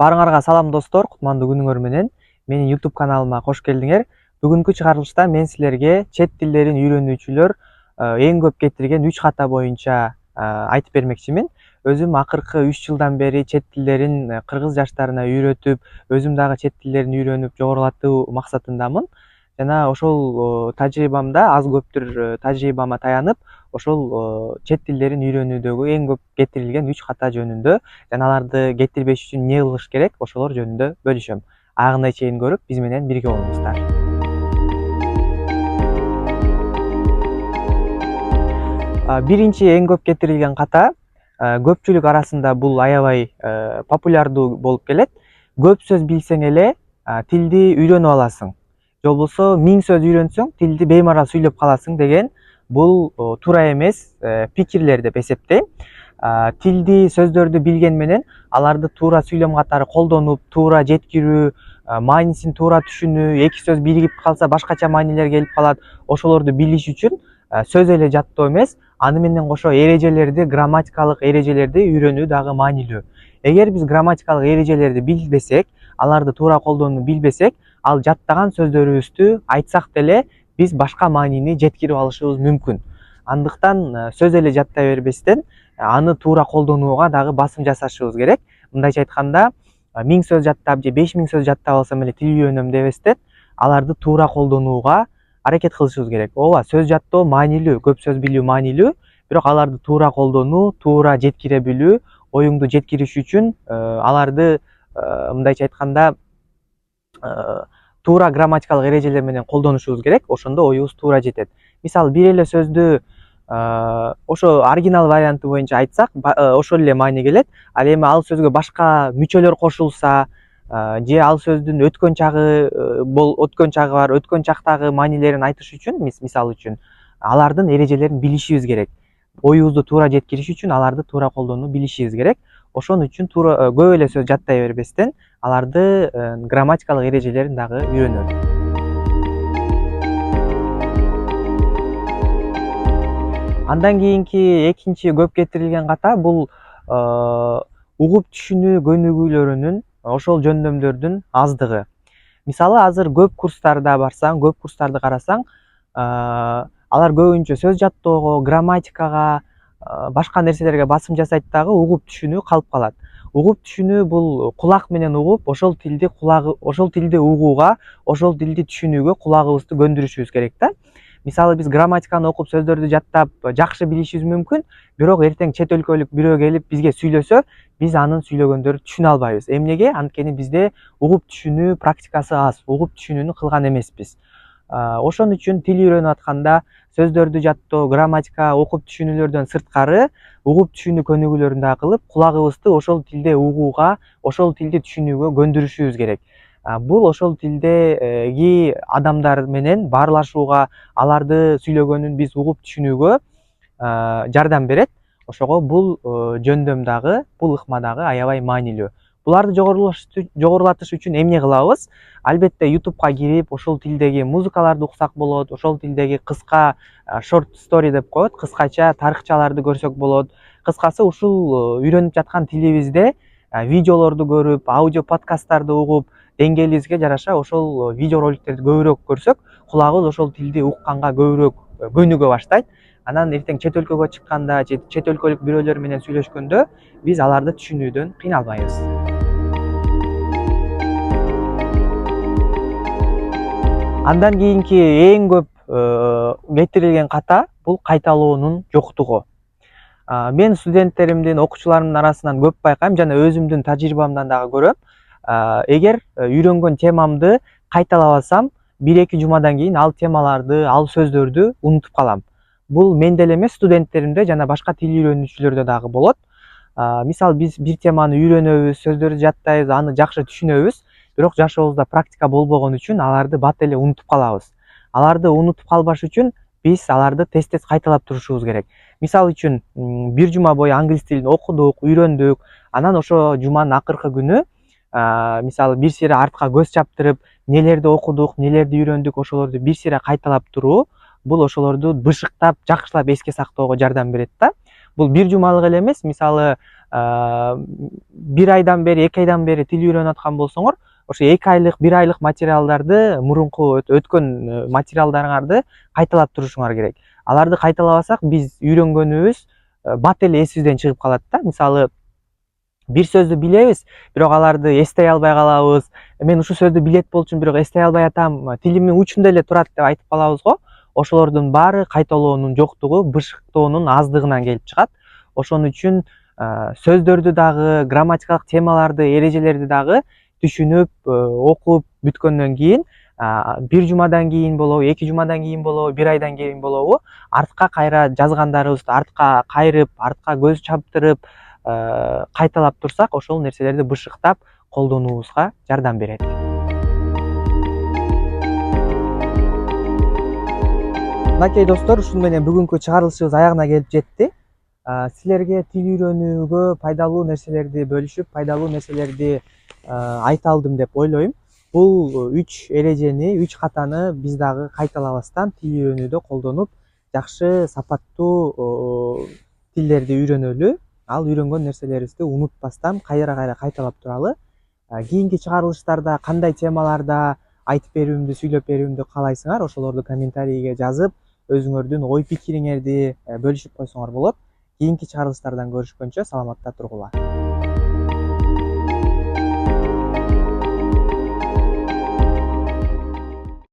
Баарыңарга салам достор, кутмандуу күнүңөр менен. Менин YouTube каналыма кош келдиңер. Бүгүнкү чыгарылышта мен силерге чет тилдерин үйрөнүүчүлөр эң көп кетирген 3 ката боюнча айтып бермекчимин. Өзүм акыркы 3 жылдан бери чет тилдерин кыргыз жаштарына үйрөтүп, өзүм дагы чет тилдерин үйрөнүп жогорулатуу максатындамын. Жана ошол тажрыйбамда аз көптүр тажрыйбама таянып, ошол чет тилдерин үйрөнүүдөгү эң көп кетирилген 3 ката жөнүндө жана аларды кетирбеш үчүн эмне кылыш керек, ошолор жөнүндө бөлүшөм. Агына чейин көрүп, биз менен бирге болуңуздар. Биринчи эң көп кетирилген ката көпчүлүк арасында бул аябай популярдуу болуп келет. Көп сөз билсең эле тилди үйрөнүп аласың. Же болбосо 1000 сөз үйрөнсөң, тилди беймарал сүйлөп каласың деген бул туура эмес пикирлер деп эсептейм. Тилди, сөздөрдү билген менен аларды туура сүйлөм катары колдонуп, туура жеткирүү, маанисин туура түшүнүү, эки сөз биригип калса башкача маанилер келип калат. Ошолорду билиш үчүн сөз эле жаттоо эмес, аны менен кошо эрежелерди, грамматикалык эрежелерди үйрөнүү дагы маанилүү. Эгер биз грамматикалык эрежелерди билбесек, аларды туура колдонууну билбесек, ал жаттаган сөздөрүбүздү айтсак деле биз башка маанини жеткирип алышыбыз мүмкүн. Андыктан сөз эле жаттай бербестен, аны туура колдонууга дагы басым жасашыбыз керек. Мындайча айтканда, 1000 сөз жаттап же 5000 сөз жаттап алсам эле тил үйрөнөм дебестен, аларды туура колдонууга аракет кылышыбыз керек. Ооба, сөз жаттоо маанилүү, көп сөз билүү маанилүү, бирок аларды туура колдонуу, туура жеткире билүү, оюңду жеткириш үчүн аларды мындайча айтканда туура грамматикалык эрежелер менен колдонушубуз керек. Ошондо оюбуз туура жетет. Мисалы, бир эле сөздү ошо оригинал варианты боюнча айтсак, ошол эле маани келет. Ал эми ал сөзгө башка мүчөлөр кошулса, же ал сөздүн өткөн чагы бар, өткөн чактагы маанилерин айтыш үчүн, мисалы үчүн, алардын эрежелерин билишибиз керек. Оюбузду туура жеткириш үчүн аларды туура колдонууну билишибиз керек. Ошон үчүн туура көп эле сөз жаттай бербестен, аларды грамматикалык эрежелерин дагы үйрөнөлү. Андан кийинки экинчи көп кетирилген ката бул угуп түшүнүү көнүгүүлөрүнүн, ошол жөндөмдөрдүн аздыгы. Мисалы, азыр көп курстарда барсаң, көп курстарды карасаң, алар көбүнчө сөз жаттоого, грамматикага, башка нерселерге басым жасайт дагы угуп түшүнүү калып калат. Угуп түшүнүү бул кулак менен угуп, ошол тилди угууга, ошол тилди түшүнүүгө кулагыбызды көндүрүшүбүз керек да. Мисалы, биз грамматиканы окуп, сөздөрдү жаттап, жакшы билишибиз мүмкүн, бирок эртең чет өлкөлүк бирөө келип бизге сүйлөсө, биз анын сүйлөгөндөрүн түшүнө албайбыз. Эмнеге? Анткени бизде угуп түшүнүү практикасы аз, угуп түшүнүүнү кылган эмеспиз. Ошон үчүн тил үйрөнүп атканда сөздөрдү жаттоо, грамматика, окуп түшүнүүлөрдөн сырткары угуп түшүнүү көнүгүүлөрүн дагы кылып, кулагыбызды ошол тилде угууга, ошол тилди түшүнүүгө көндүрүшүбүз керек. Бул ошол тилдеги адамдар менен баарлашууга, аларды сүйлөгөнүн биз угуп түшүнүүгө жардам берет. Ошого бул жөндөм дагы, бул ыкма дагы аябай маанилүү. Буларды жогорулатыш үчүн эмне кылабыз? Албетте YouTube'га кирип, ошол тилдеги музыкаларды уксак болот, ошол тилдеги кыска short story деп коет, кыскача тарыхчаларды көрсөк болот. Кыскасы, ушул үйрөнүп жаткан тилибизде видеолорду көрүп, аудио подкасттарды угуп, деңгээлибизге жараша ошол видео роликтерди көбүрөөк көрсөк, кулагыбыз ошол тилди укканга көбүрөөк көнүгө баштайт. Анан эртең чет өлкөгө чыкканда, чет өлкөлүк бирөөлөр менен сүйлөшкөндө биз аларды түшүнүүдөн кыйналбайбыз. Андан кийинки эң көп кетирилген ката бул кайталоонун жоктугу. Мен студенттеримдин, окуучуларымдын арасынан көп байкайм, жана өзүмдүн тажрыйбамдан дагы көрөм. Эгер үйрөнгөн темамды кайталабасам, 1-2 жумадан кийин ал темаларды, ал сөздөрдү унутуп калам. Бул менде эле эмес, студенттеримде жана башка тил үйрөнүүчүлөрдө дагы болот. Мисалы, биз бир теманы үйрөнөбүз, сөздөрдү жаттайбыз, аны жакшы түшүнөбүз, бирок жашообузда практика болбогон үчүн аларды бат эле унутуп калабыз. Аларды унутуп калбаш үчүн биз аларды тез кайталап турушубуз керек. Мисалы үчүн, бир жума бою англис тилин окудук, үйрөндүк, анан ошо жуманын акыркы күнү мисалы бир сыйра артка көз чаптырып, нелерди окудук, нелерди үйрөндүк, ошолорду бир сыйра кайталап туруу, бул ошолорду бышыктап, жакшылап эске сактоого жардам берет да. бул бир жумалык эле эмес. Мисалы бир айдан бери, 2 айдан бери тил үйрөнүп аткан болсоңор, ошо 2 айлык, 1 айлык материалдарды, мурунку өткөн материалдарыңарды кайталап турушуңар керек. Аларды кайталабасак биз үйрөнгөнүбүз бат эле эсибизден чыгып калат да. Мисалы бир сөздү билебиз, бирок аларды эстей албай калабыз. Мен ушул сөздү билет болчумун, бирок эстей албай атам, тилимдин учунда эле турат деп айтып калабыз го. Ошолордун баары кайталоонун жоктугу, бышыктоонун аздыгынан келип чыгат. Ошон үчүн сөздөрдү дагы, грамматикалык темаларды, эрежелерди дагы түшүнүп, окуп бүткөндөн кийин, бир жумадан кийин болобу, 2 жумадан кийин болобу, 1 айдан кийин болобу, артка кайра жазгандарыбызды артка кайрып, артка көз чаптырып, кайталап турсак, ошол нерселерди бышыктап колдонуубузга жардам берет. Мынакей достор, ушуну менен бүгүнкү чыгарылышыбыз аягына келип жетти. Силерге тил үйрөнүүгө пайдалуу нерселерди бөлүшүп, пайдалуу нерселерди айта алдым деп ойлойм. Бул 3 эрежени, 3 катаны биз дагы кайталабастан тил үйрөнүүдө колдонуп, жакшы сапаттуу тилдерди үйрөнөлү. Ал үйрөнгөн нерселерибизди унутпастан кайра кайталап туралы. Кийинки чыгарылыштарда кандай темаларда айтып берүүмдү, сүйлөп берүүмдү каалайсыңар, ошолорду комментарийге жазып, өзүңөрдүн ой пикириңерди бөлүшүп койсоңор болот. Кийинки чыгарылыштардан көрүшкөнчө саламатта тургула.